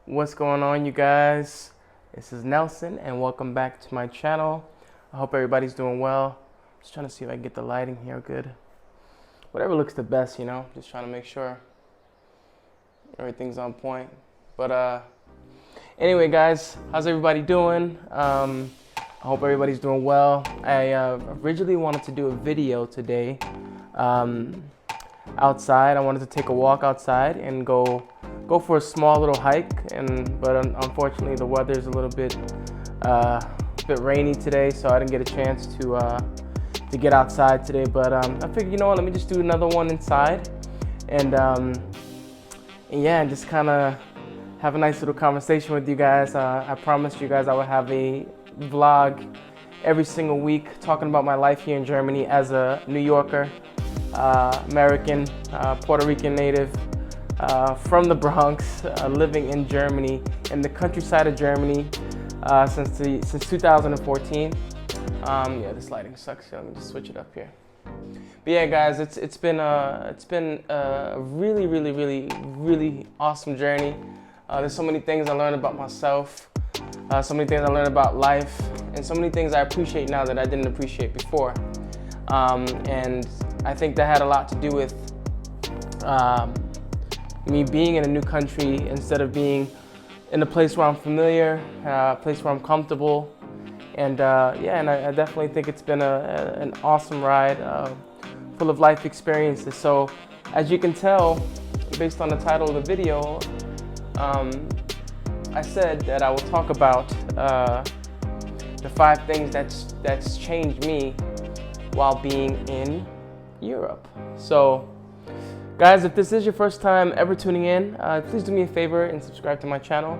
What's going on, you guys? This is Nelson, and welcome back to my channel. I hope everybody's doing well. Just trying to see if I can get the lighting here good. Whatever looks the best, just trying to make sure everything's on point. But anyway, guys, how's everybody doing? I hope everybody's doing well. I originally wanted to do a video today outside. I wanted to take a walk outside and go for a small little hike, but unfortunately the weather's a little bit rainy today, so I didn't get a chance to get outside today. But I figured, let me just do another one inside, and just kind of have a nice little conversation with you guys. I promised you guys I would have a vlog every single week talking about my life here in Germany as a New Yorker, American, Puerto Rican native, from the Bronx, living in Germany, in the countryside of Germany, since 2014. This lighting sucks, so let me just switch it up here. But yeah, guys, it's been a really awesome journey. There's so many things I learned about myself, so many things I learned about life, and so many things I appreciate now that I didn't appreciate before. And I think that had a lot to do with me being in a new country instead of being in a place where I'm familiar, a place where I'm comfortable. And I definitely think it's been an awesome ride, full of life experiences. So as you can tell, based on the title of the video, I said that I will talk about the 5 things that's changed me while being in Europe. So guys, if this is your first time ever tuning in, please do me a favor and subscribe to my channel.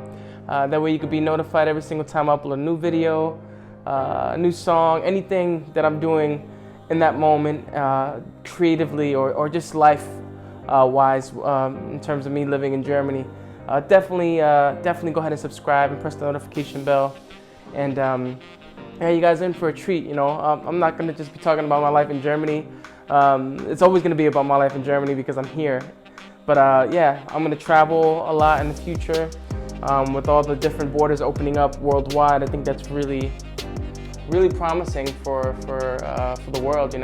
That way you can be notified every single time I upload a new video, a new song, anything that I'm doing in that moment, creatively or just life wise, in terms of me living in Germany. Definitely go ahead and subscribe and press the notification bell. And you guys are in for a treat. I'm not going to just be talking about my life in Germany. It's always going to be about my life in Germany because I'm here. But I'm going to travel a lot in the future, with all the different borders opening up worldwide. I think that's really promising for the world,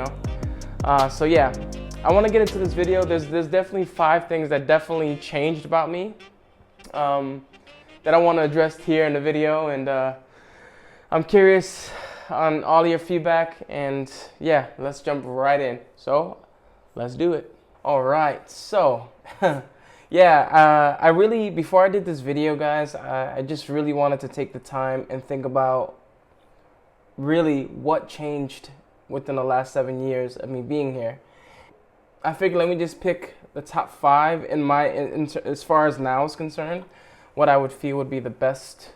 So yeah, I want to get into this video. There's definitely 5 things that definitely changed about me, that I want to address here in the video, and I'm curious on all your feedback, and let's jump right in. So let's do it. All right, so I really, before I did this video, guys, I just really wanted to take the time and think about really what changed within the last 7 years of me being here. I figured let me just pick the top 5 as far as now is concerned, what I would feel would be the best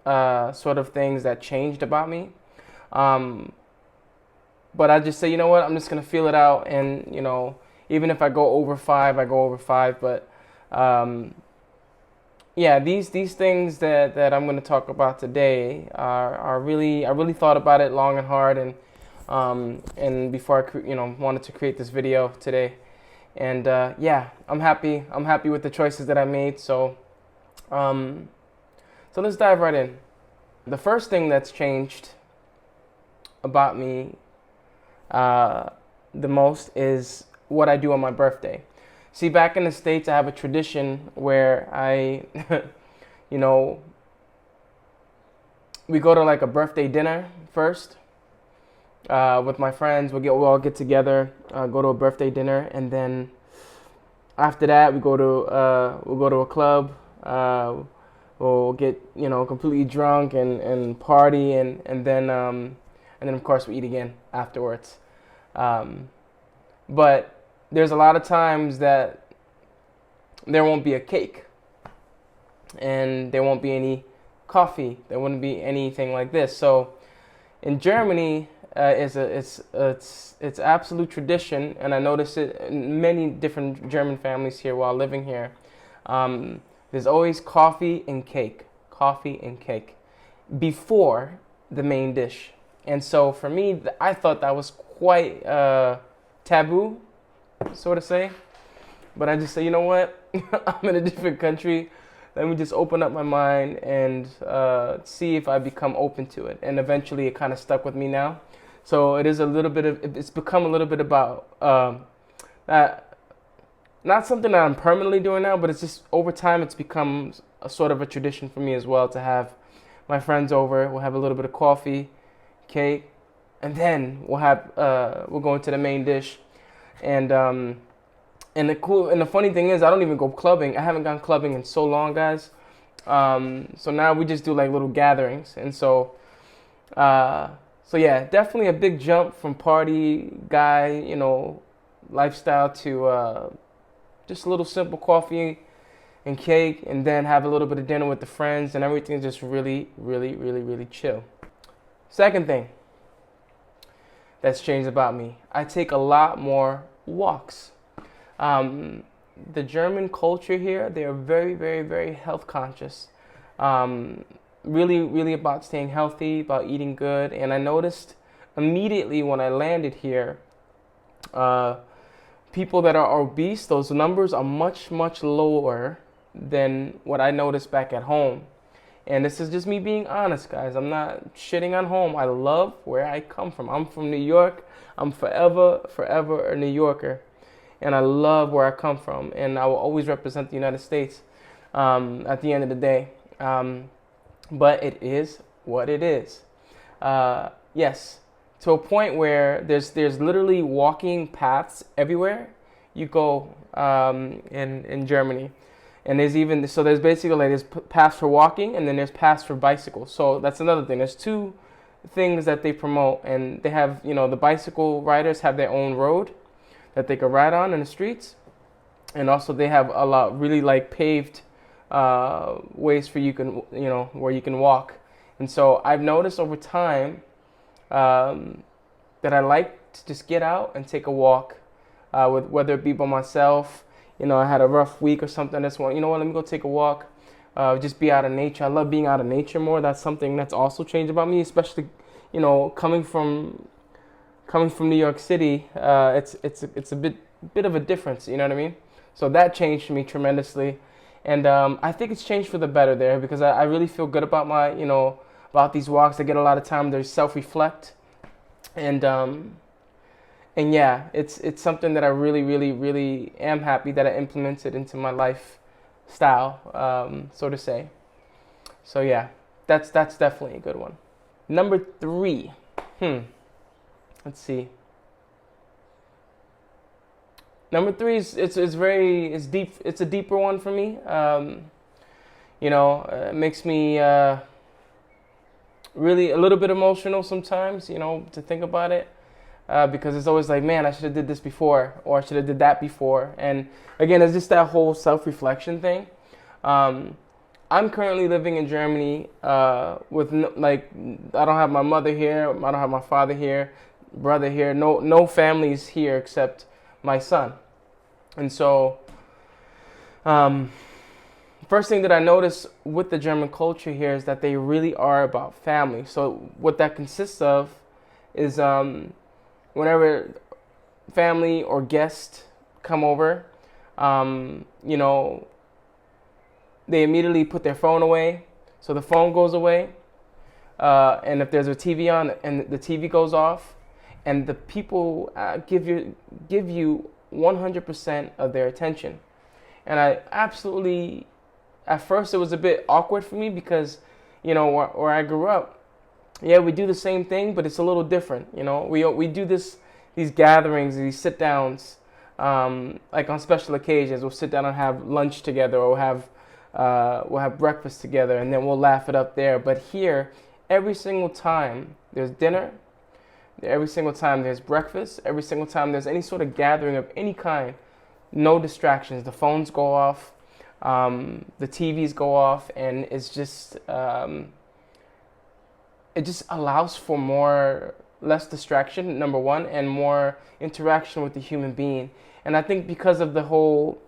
sort of things that changed about me. But I just say, you know what, I'm just going to feel it out, and, even if I go over 5, I go over 5. But, these things that I'm going to talk about today are really, I really thought about it long and hard, and before I, wanted to create this video today. And, I'm happy with the choices that I made. So let's dive right in. The first thing that's changed about me the most is what I do on my birthday. See, back in the States, I have a tradition where I, we go to like a birthday dinner first with my friends. We'll all get together, go to a birthday dinner, and then after that, we'll go to a club. We'll get completely drunk and party, and then of course we eat again afterwards. But there's a lot of times that there won't be a cake, and there won't be any coffee. There wouldn't be anything like this. So in Germany, it's absolute tradition, and I notice it in many different German families here while living here. There's always coffee and cake before the main dish. And so for me, I thought that was quite taboo, so to say. But I just say, you know what? I'm in a different country. let me just open up my mind and see if I become open to it. And eventually it kind of stuck with me now. So it is a little bit of, it's become a little bit about, not something that I'm permanently doing now, but it's just over time it's become a sort of a tradition for me as well to have my friends over. We'll have a little bit of coffee, cake, and then we'll go into the main dish. And the funny thing is, I don't even go clubbing. I haven't gone clubbing in so long, guys. So now we just do like little gatherings. And so yeah, definitely a big jump from party guy, lifestyle to just a little simple coffee and cake, and then have a little bit of dinner with the friends, and everything's just really, really, really, really chill. Second thing that's changed about me, I take a lot more walks. The German culture here, they are very, very, very health conscious. Really, really about staying healthy, about eating good. And I noticed immediately when I landed here, people that are obese, those numbers are much, much lower than what I noticed back at home. And this is just me being honest, guys. I'm not shitting on home. I love where I come from. I'm from New York. I'm forever, forever a New Yorker. And I love where I come from. And I will always represent the United States at the end of the day. But it is what it is. Yes, to a point where there's literally walking paths everywhere you go in Germany. And there's basically like there's paths for walking, and then there's paths for bicycles. So that's another thing. There's two things that they promote, and they have, the bicycle riders have their own road that they can ride on in the streets. And also they have a lot really like paved ways for where you can walk. And so I've noticed over time that I like to just get out and take a walk, whether it be by myself. I had a rough week or something. That's one. Let me go take a walk. Just be out of nature. I love being out of nature more. That's something that's also changed about me, especially, coming from New York City. It's a bit of a difference. You know what I mean? So that changed me tremendously, and I think it's changed for the better there, because I really feel good about about these walks. I get a lot of time to self-reflect, and yeah, it's something that I really, really, really am happy that I implemented into my lifestyle, so to say. So yeah, that's definitely a good one. Number 3. Let's see. Number 3 is it's deep. It's a deeper one for me. It makes me really a little bit emotional sometimes. To think about it. Because it's always like, man, I should have did this before, or I should have did that before. And again, it's just that whole self-reflection thing. I'm currently living in Germany with I don't have my mother here, I don't have my father here, brother here, no families here except my son. And so, first thing that I notice with the German culture here is that they really are about family. So what that consists of is whenever family or guests come over, they immediately put their phone away. So the phone goes away. And if there's a TV on and the TV goes off, and the people give you 100% of their attention. And I absolutely, at first it was a bit awkward for me because, where I grew up, yeah, we do the same thing, but it's a little different. We do these gatherings, these sit downs, like on special occasions. We'll sit down and have lunch together, or we'll have breakfast together, and then we'll laugh it up there. But here, every single time there's dinner, every single time there's breakfast, every single time there's any sort of gathering of any kind, no distractions. The phones go off, the TVs go off, and it's just it just allows for less distraction, number one, and more interaction with the human being. And I think because of the whole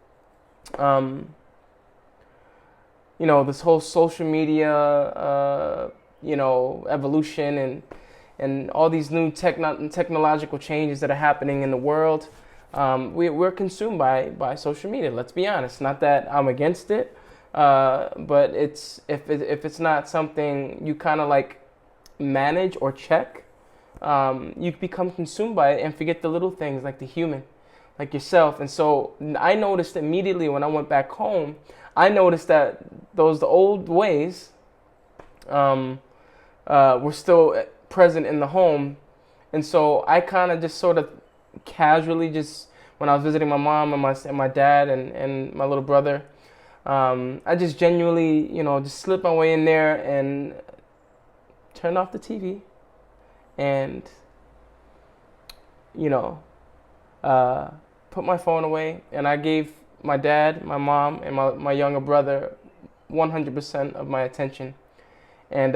this whole social media evolution and all these new technological changes that are happening in the world, we're consumed by social media. Let's be honest. Not that I'm against it, But if it's not something you kind of like manage or check, you become consumed by it and forget the little things like the human, like yourself. And so I noticed immediately when I went back home, I noticed that the old ways were still present in the home. And so I kind of just sort of casually, just when I was visiting my mom and my dad and my little brother, I just genuinely, just slipped my way in there and turned off the TV and, put my phone away, and I gave my dad, my mom, and my younger brother 100% of my attention. And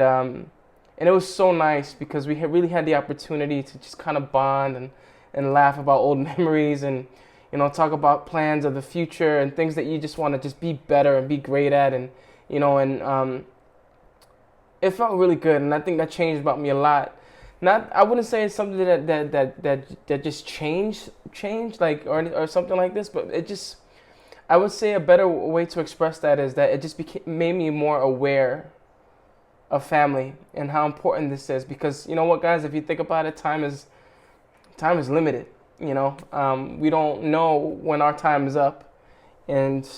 it was so nice because we really had the opportunity to just kind of bond and laugh about old memories and, talk about plans of the future and things that you just want to just be better and be great at. And, it felt really good. And I think that changed about me a lot. I wouldn't say it's something that just changed like, or something like this, but it just, I would say a better way to express that is that it just made me more aware of family and how important this is. Because you know what, guys, if you think about it, time is limited. We don't know when our time is up, and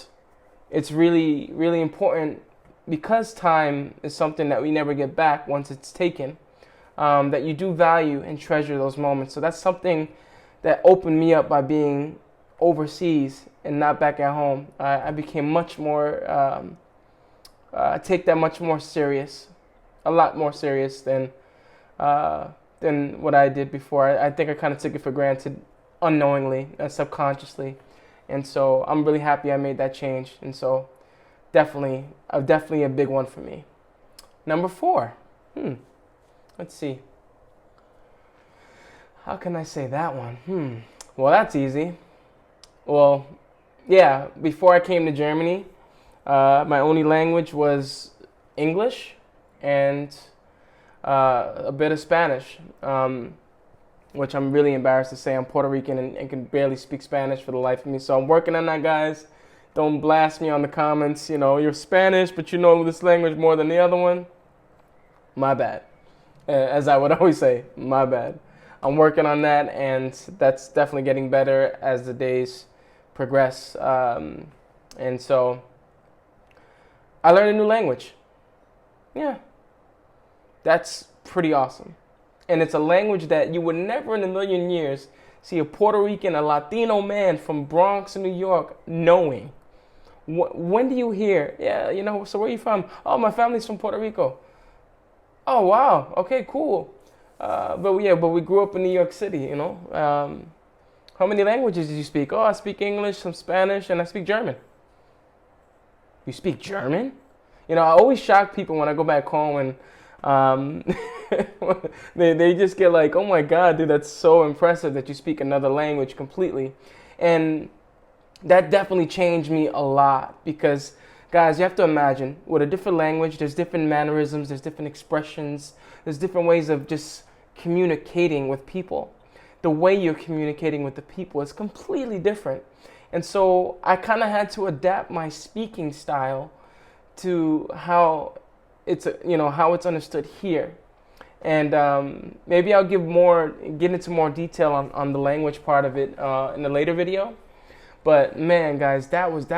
it's really, really important, because time is something that we never get back once it's taken, that you do value and treasure those moments. So that's something that opened me up by being overseas and not back at home. I became much more, take that much more serious, a lot more serious than what I did before. I think I kind of took it for granted unknowingly and subconsciously. And so I'm really happy I made that change. And so definitely a big one for me. Number 4. Let's see. How can I say that one? Well, that's easy. Well, yeah, before I came to Germany, my only language was English and a bit of Spanish, which I'm really embarrassed to say. I'm Puerto Rican and can barely speak Spanish for the life of me. So I'm working on that, guys. Don't blast me on the comments. You're Spanish, but you know this language more than the other one. My bad. As I would always say, my bad. I'm working on that, and that's definitely getting better as the days progress. And so I learned a new language. Yeah. That's pretty awesome. And it's a language that you would never in a million years see a Puerto Rican, a Latino man from Bronx, New York, knowing. When do you hear, so where are you from? Oh, my family's from Puerto Rico. Oh, wow. Okay, cool. But we grew up in New York City, How many languages did you speak? Oh, I speak English, some Spanish, and I speak German. You speak German? I always shock people when I go back home and they just get like, oh my God, dude, that's so impressive that you speak another language completely. And that definitely changed me a lot because, guys, you have to imagine, with a different language, there's different mannerisms, there's different expressions, there's different ways of just communicating with people. The way you're communicating with the people is completely different. And so I kind of had to adapt my speaking style to how it's understood here. And maybe I'll get into more detail on the language part of it in a later video. But man, guys, that was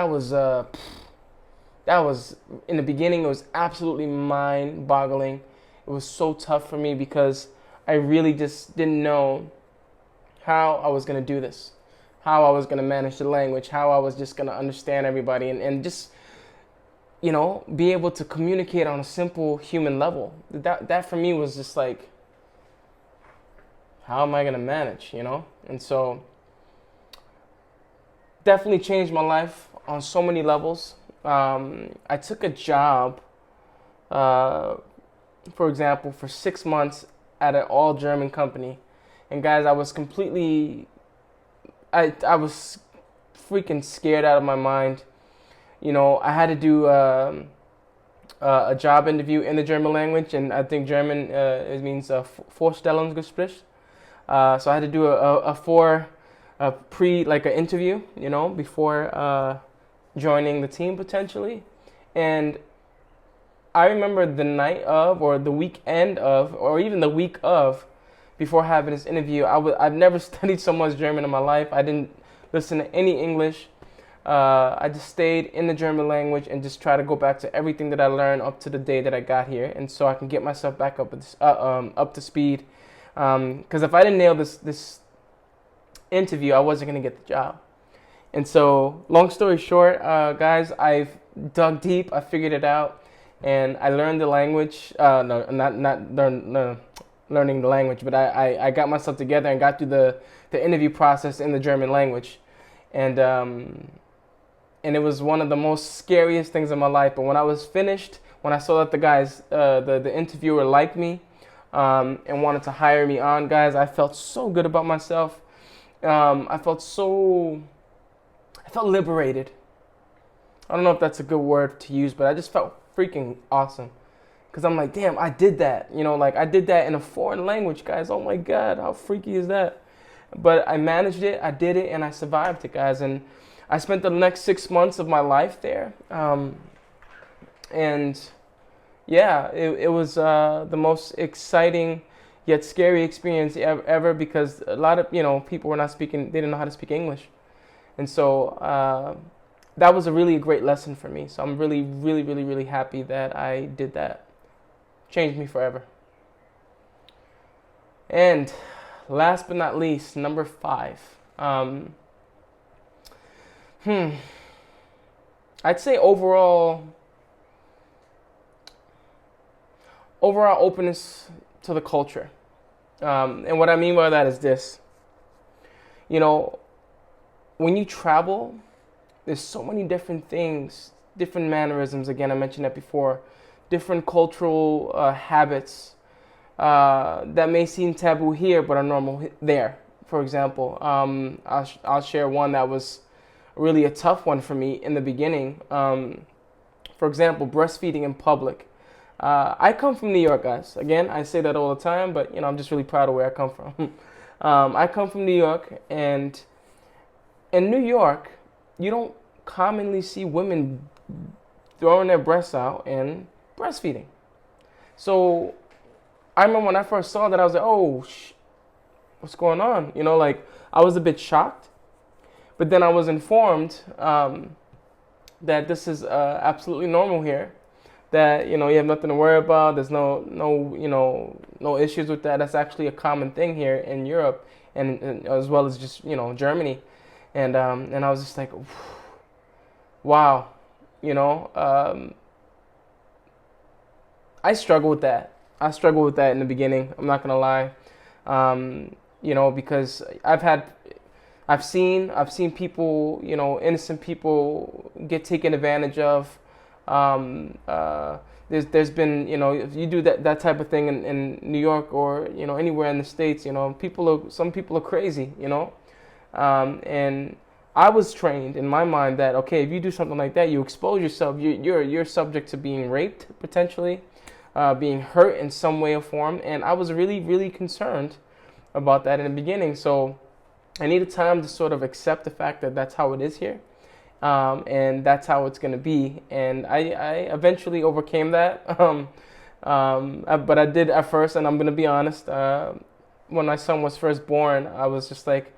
in the beginning, it was absolutely mind-boggling. It was so tough for me because I really just didn't know how I was going to do this, how I was going to manage the language, how I was just going to understand everybody and just, be able to communicate on a simple human level. That for me was just like, how am I going to manage, And so definitely changed my life on so many levels. I took a job, for example, for 6 months at an all-German company. And guys, I was freaking scared out of my mind. I had to do a job interview in the German language, and I think German it means Vorstellungsgespräch. So I had to do an interview, before joining the team potentially. And I remember the night of, or the weekend of, or even the week of, before having this interview, I've never studied so much German in my life. I didn't listen to any English. I just stayed in the German language and just try to go back to everything that I learned up to the day that I got here, and so I can get myself back up to speed. Because if I didn't nail this interview, I wasn't gonna get the job. And so, long story short, guys, I've dug deep. I figured it out, and I learned the language. No, learning the language, but I got myself together and got through the interview process in the German language, and it was one of the most scariest things in my life. But when I was finished, when I saw that the interviewer liked me and wanted to hire me on, guys, I felt so good about myself. I felt liberated. I don't know if that's a good word to use, but I just felt freaking awesome. Because I'm like, damn, I did that. Like I did that in a foreign language, guys. Oh my God, how freaky is that? But I managed it, I did it, and I survived it, guys. And I spent the next 6 months of my life there. And yeah, it was the most exciting yet scary experience ever, because a lot of people were not speaking, they didn't know how to speak English. And so that was a really great lesson for me. So I'm really, really, really, really happy that I did that. Changed me forever. And last but not least, number 5. I'd say overall openness to the culture. And what I mean by that is this. When you travel, there's so many different things, different mannerisms. Again, I mentioned that before. Different cultural habits that may seem taboo here, but are normal there. For example, I'll share one that was really a tough one for me in the beginning. For example, breastfeeding in public. I come from New York, guys. Again, I say that all the time, but I'm just really proud of where I come from. I come from New York, and in New York, you don't commonly see women throwing their breasts out and breastfeeding. So I remember when I first saw that, I was like, oh, what's going on? I was a bit shocked. But then I was informed that this is absolutely normal here. That you have nothing to worry about. There's no issues with that. That's actually a common thing here in Europe, and as well as just Germany, and I was just like, wow, I struggle with that. I struggled with that in the beginning. I'm not gonna lie, because I've seen people, innocent people get taken advantage of. There's been, if you do that type of thing in New York or anywhere in the States, some people are crazy, and I was trained in my mind that okay, if you do something like that, you expose yourself, you're subject to being raped potentially. Being hurt in some way or form, and I was really, really concerned about that in the beginning. So I needed time to sort of accept the fact that that's how it is here, and that's how it's going to be. And I eventually overcame that, but I did at first, and I'm going to be honest, when my son was first born, I was just like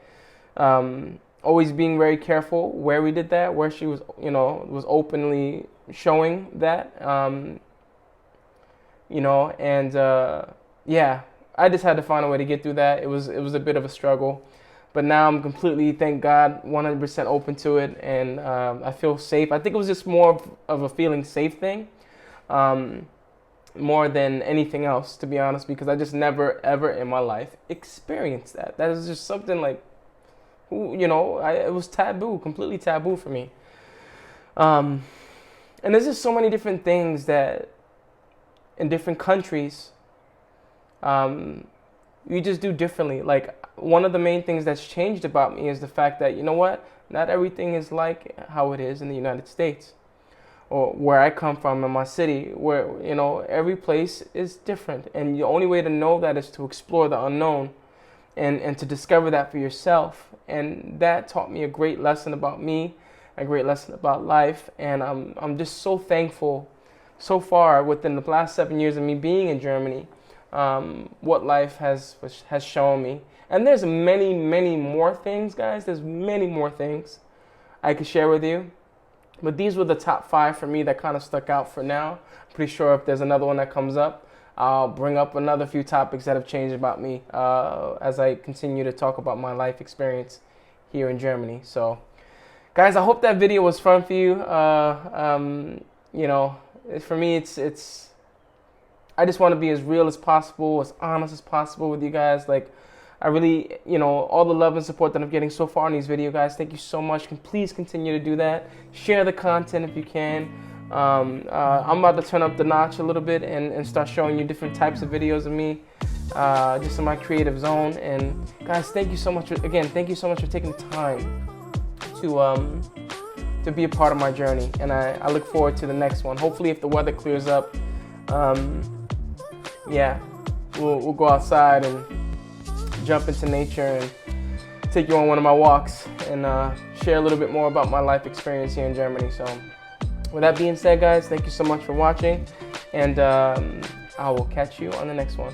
always being very careful where we did that, where she was, was openly showing that. Yeah, I just had to find a way to get through that. It was a bit of a struggle, but now I'm completely, thank God, 100% open to it, and I feel safe. I think it was just more of a feeling safe thing, more than anything else, to be honest, because I just never, ever in my life experienced that. That is just something like, it was taboo, completely taboo for me. And there's just so many different things that in different countries, you just do differently. Like, one of the main things that's changed about me is the fact that, not everything is like how it is in the United States or where I come from in my city, where, every place is different. And the only way to know that is to explore the unknown and to discover that for yourself. And that taught me a great lesson about me, a great lesson about life. And I'm just so thankful so far within the last 7 years of me being in Germany, what life has shown me. And there's many, many more things, guys. There's many more things I could share with you. But these were the top 5 for me that kind of stuck out for now. I'm pretty sure if there's another one that comes up, I'll bring up another few topics that have changed about me as I continue to talk about my life experience here in Germany. So, guys, I hope that video was fun for you. You know, for me, it's. I just want to be as real as possible, as honest as possible with you guys. Like, I really, you know, all the love and support that I'm getting so far in these videos, guys. Thank you so much. Please continue to do that. Share the content if you can. I'm about to turn up the notch a little bit and start showing you different types of videos of me, just in my creative zone. And guys, thank you so much. Again, thank you so much for taking the time to be a part of my journey. And I look forward to the next one. Hopefully, if the weather clears up, yeah, we'll go outside and jump into nature and take you on one of my walks and share a little bit more about my life experience here in Germany. So with that being said, guys, thank you so much for watching, and I will catch you on the next one.